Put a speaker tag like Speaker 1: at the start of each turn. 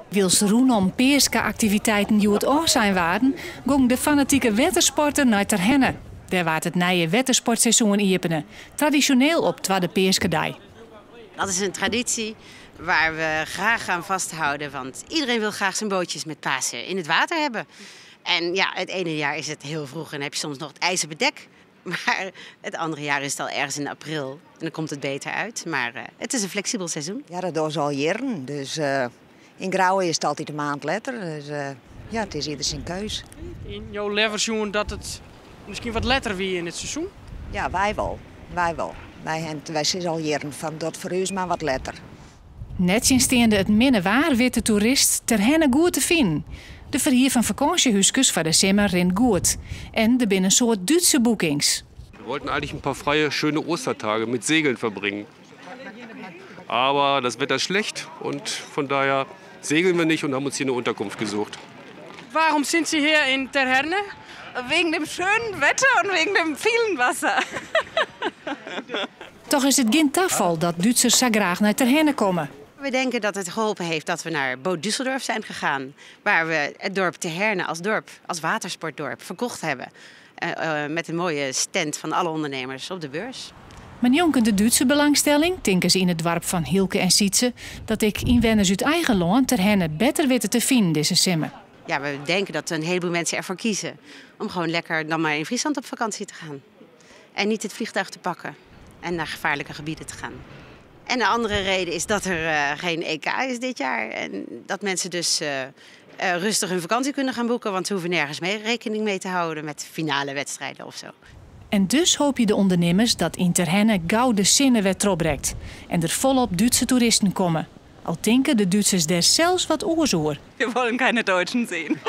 Speaker 1: Wils roenom peerska-activiteiten die het oor zijn waren, gong de fanatieke wettersporter naar Terhenne. Daar waard het nieuwe wettersportseizoen iepenen, traditioneel op tweede peerskadij.
Speaker 2: Dat is een traditie waar we graag aan vasthouden, want iedereen wil graag zijn bootjes met Pasen in het water hebben. En ja, het ene jaar is het heel vroeg en heb je soms nog het ijzerbedek. Maar het andere jaar is het al ergens in april en dan komt het beter uit. Maar het is een flexibel seizoen.
Speaker 3: Ja, dat doen ze al jaren. Dus in Grauwen is het altijd een maand later. Dus ja, het is ieder zijn keus.
Speaker 4: In jouw leverseizoen dat het misschien wat later weer in het seizoen?
Speaker 3: Ja, wij wel. Wij zijn al jaren van dat voor ons maar wat later.
Speaker 1: Net steende het minnewaar witte toerist Terhenne goed te vinden. De verhier van vakantiehuisjes voor de zomer rent goed. En er binnen soort Duitse boekings.
Speaker 5: We wollten eigentlich een paar freie, schöne Ostertage mit Segeln verbringen. Aber das Wetter schlecht und von daher segeln wir nicht und haben uns hier eine Unterkunft gesucht.
Speaker 4: Waarom sind Sie hier in Terherne?
Speaker 6: Wegen dem schönen Wetter und wegen dem vielen Wasser.
Speaker 1: Toch is het geen toeval dat Duitsers zo graag naar Terhenne komen.
Speaker 2: We denken dat het geholpen heeft dat we naar Boot Düsseldorf zijn gegaan. Waar we het dorp Terherne als dorp, als watersportdorp, verkocht hebben. Met een mooie stand van alle ondernemers op de beurs.
Speaker 1: Maar jonken de Duitse belangstelling, denken ze in het dorp van Hielke en Sietse, dat ik inwoners uit eigen land Terhenne beter weten te vinden deze zomer.
Speaker 2: Ja, we denken dat een heleboel mensen ervoor kiezen om gewoon lekker dan maar in Friesland op vakantie te gaan. En niet het vliegtuig te pakken en naar gevaarlijke gebieden te gaan. En de andere reden is dat er geen EK is dit jaar. En dat mensen dus rustig hun vakantie kunnen gaan boeken. Want ze hoeven nergens mee rekening mee te houden met finale wedstrijden of zo.
Speaker 1: En dus hoop je de ondernemers dat in Terhenne gauw de zinnen weer terugbrengt. En er volop Duitse toeristen komen. Al denken de Duitsers daar zelfs wat oorzoer.
Speaker 6: Wir wollen keine Deutschen sehen.